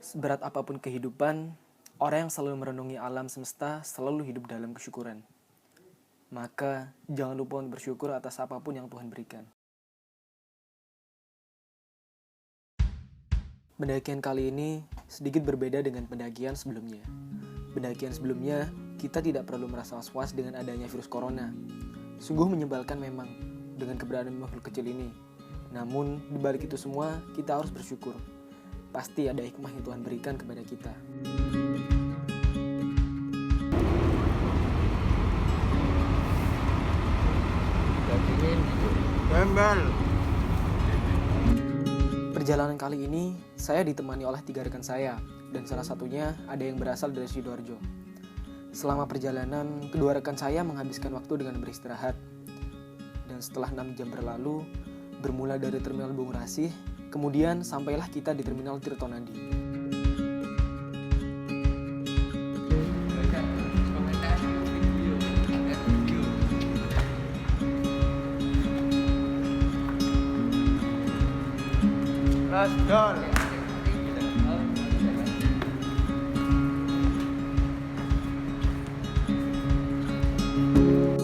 Seberat apapun kehidupan, orang yang selalu merenungi alam semesta selalu hidup dalam kesyukuran. Maka, jangan lupa untuk bersyukur atas apapun yang Tuhan berikan. Pendakian kali ini sedikit berbeda dengan pendakian sebelumnya. Pendakian sebelumnya, kita tidak perlu merasa was-was dengan adanya virus corona. Sungguh menyebalkan memang dengan keberadaan makhluk kecil ini. Namun, di balik itu semua, kita harus bersyukur. Pasti ada hikmah yang Tuhan berikan kepada kita. Perjalanan kali ini, saya ditemani oleh 3 rekan saya, dan salah satunya ada yang berasal dari Sidoarjo. Selama perjalanan, kedua rekan saya menghabiskan waktu dengan beristirahat. Dan setelah 6 jam berlalu, bermula dari Terminal Bung Rasih, kemudian sampailah kita di Terminal Tirtonadi.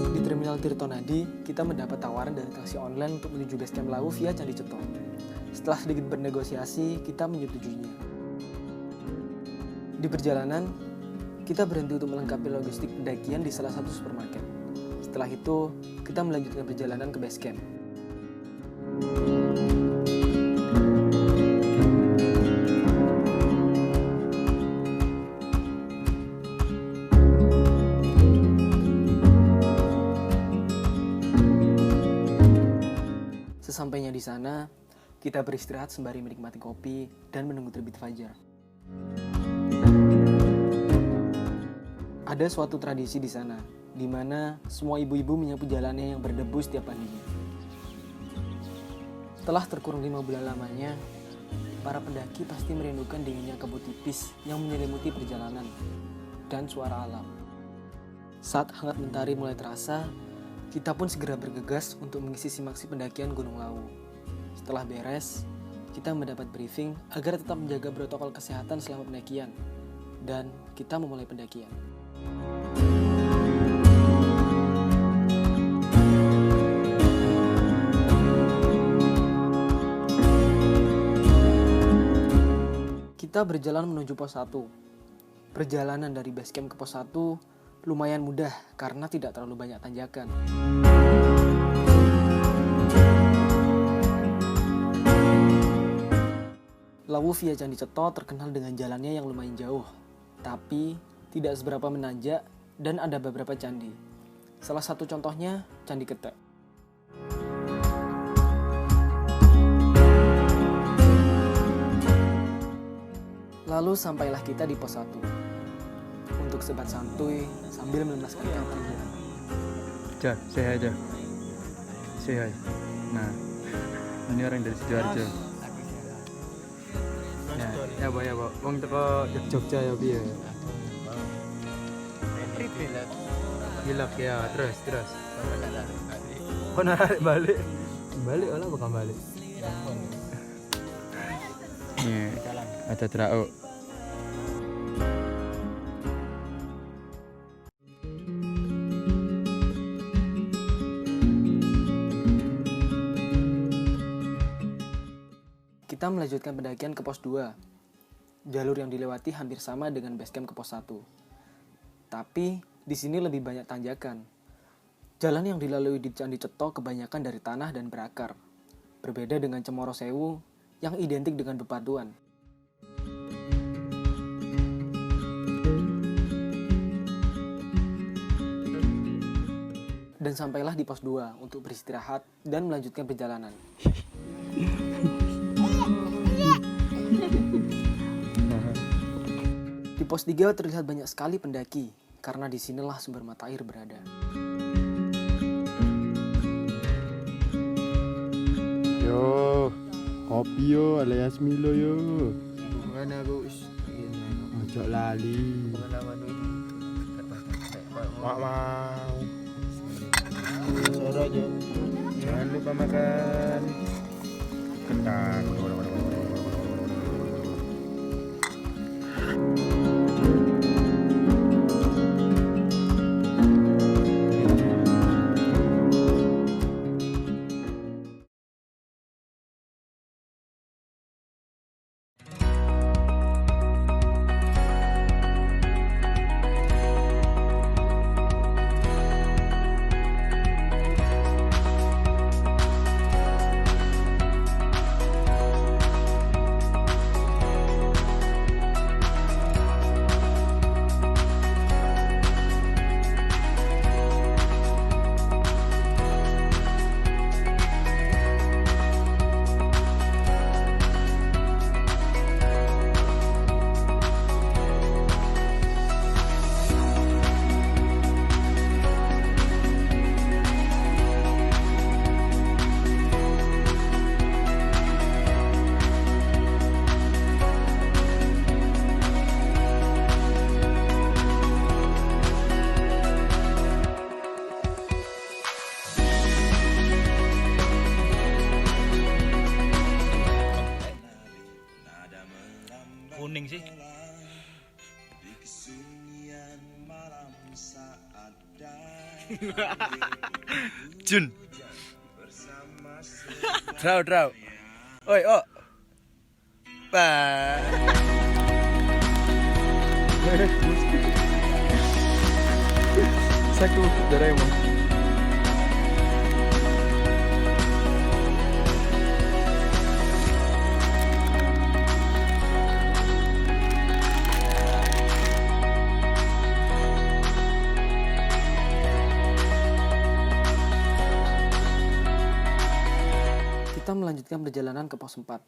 Di Terminal Tirtonadi, kita mendapat tawaran dari taksi online untuk menuju base camp Lawu via Candi Ceto. Setelah sedikit bernegosiasi, kita menyetujuinya. Di perjalanan, kita berhenti untuk melengkapi logistik pendakian di salah satu supermarket. Setelah itu, kita melanjutkan perjalanan ke base camp. Sesampainya di sana, kita beristirahat sembari menikmati kopi dan menunggu terbit fajar. Ada suatu tradisi di sana, di mana semua ibu-ibu menyapu jalannya yang berdebu setiap paginya. Setelah terkurung 5 bulan lamanya, para pendaki pasti merindukan dinginnya kabut tipis yang menyelimuti perjalanan dan suara alam. Saat hangat mentari mulai terasa, kita pun segera bergegas untuk mengisi simaksi pendakian Gunung Lawu. Setelah beres, kita mendapat briefing agar tetap menjaga protokol kesehatan selama pendakian, dan kita memulai pendakian. Kita berjalan menuju pos 1. Perjalanan dari base camp ke pos 1 lumayan mudah karena tidak terlalu banyak tanjakan. Lawu via Candi Ceto terkenal dengan jalannya yang lumayan jauh, tapi tidak seberapa menanjak dan ada beberapa candi. Salah satu contohnya Candi Ketek. Lalu sampailah kita di pos 1 untuk sebat santuy sambil melemaskan kakinya. Ja, say hi aja. Say hi. Nah, ini orang dari Sidoarjo. Ya, Bo. Wong teko Jogja ya piye? Hilak ya, terus. Kok narik balik? Balik olah bukan balik. Nih, ada terau. Kita melanjutkan pendakian ke pos 2. Jalur yang dilewati hampir sama dengan base camp ke pos 1. Tapi di sini lebih banyak tanjakan. Jalan yang dilalui di Candi Ceto kebanyakan dari tanah dan berakar. Berbeda dengan Cemoro Sewu yang identik dengan bebatuan. Dan sampailah di pos 2 untuk beristirahat dan melanjutkan perjalanan. Di pos 3 terlihat banyak sekali pendaki, karena disinilah sumber mata air berada. Yo, kopi yo, alias Milo yo. Mana Gus? Ojo lali. Mau. Sore aja. Jangan lupa makan kentang. kuning sih? Jun. Draw. Oi, oh. Bah. Saku Doraemon. Kita melanjutkan perjalanan ke pos 4.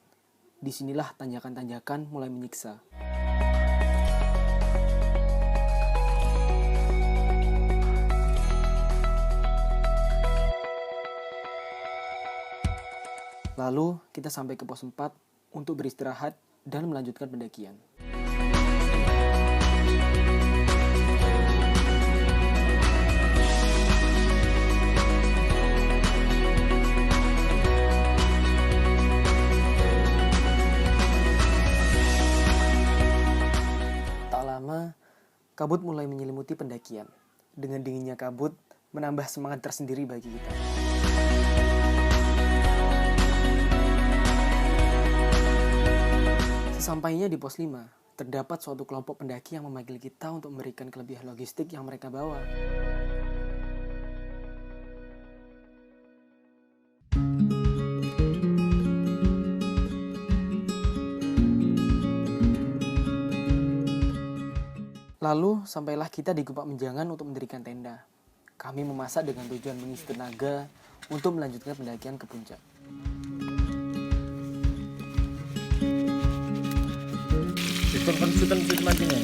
Disinilah tanjakan-tanjakan mulai menyiksa. Lalu kita sampai ke pos 4 untuk beristirahat dan melanjutkan pendakian. Tak lama, kabut mulai menyelimuti pendakian. Dengan dinginnya kabut, menambah semangat tersendiri bagi kita. Sesampainya di pos 5, terdapat suatu kelompok pendaki yang memanggil kita untuk memberikan kelebihan logistik yang mereka bawa. Lalu, sampailah kita di Gubak Menjangan untuk mendirikan tenda. Kami memasak dengan tujuan mengisi tenaga untuk melanjutkan pendakian ke puncak. Sultan matinya.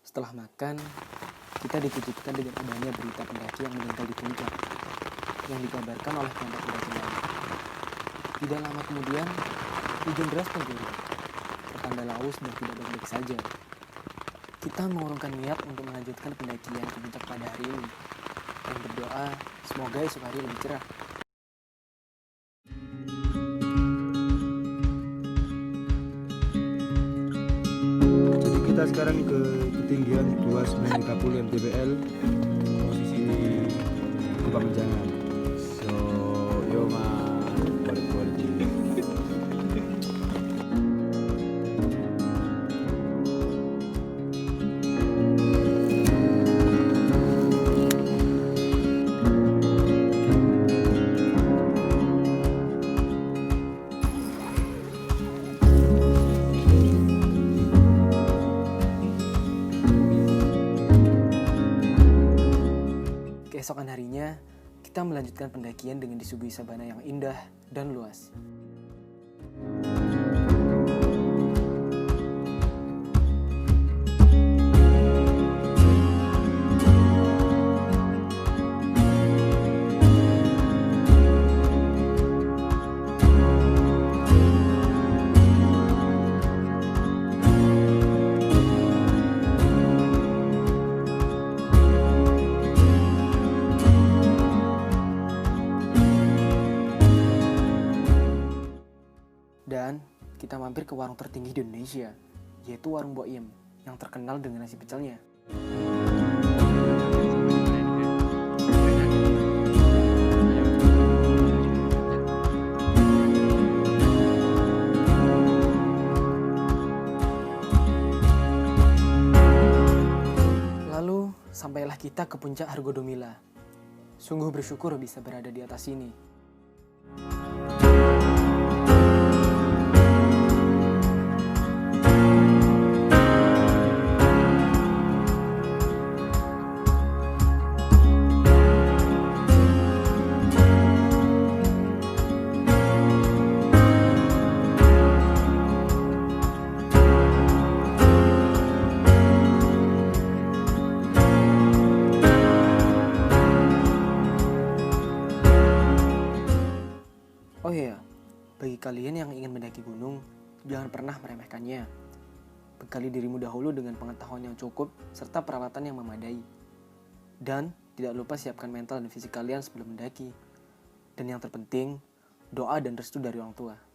Setelah makan, kita dikejutkan dengan adanya berita pendaki yang meninggal di puncak yang dikabarkan oleh kelompok pendaki lain. Tidak lama kemudian, hujan deras mengguyur, pertanda laus dan tidak baik-baik saja. Kita mengurungkan niat untuk melanjutkan pendakian ke puncak pada hari ini dan berdoa semoga esok hari lebih cerah. Jadi kita sekarang ke ketinggian 2930 mdpl, posisi di Gubak Menjangan. So, yo balik. Keesokan harinya, kita melanjutkan pendakian dengan disuguhi sabana yang indah dan luas. Dan kita mampir ke warung tertinggi di Indonesia, yaitu Warung Mbok Iem, yang terkenal dengan nasi pecelnya. Lalu, sampailah kita ke puncak Argodomila. Sungguh bersyukur bisa berada di atas sini. Oh iya, bagi kalian yang ingin mendaki gunung, jangan pernah meremehkannya. Bekali dirimu dahulu dengan pengetahuan yang cukup serta peralatan yang memadai. Dan tidak lupa siapkan mental dan fisik kalian sebelum mendaki. Dan yang terpenting, doa dan restu dari orang tua.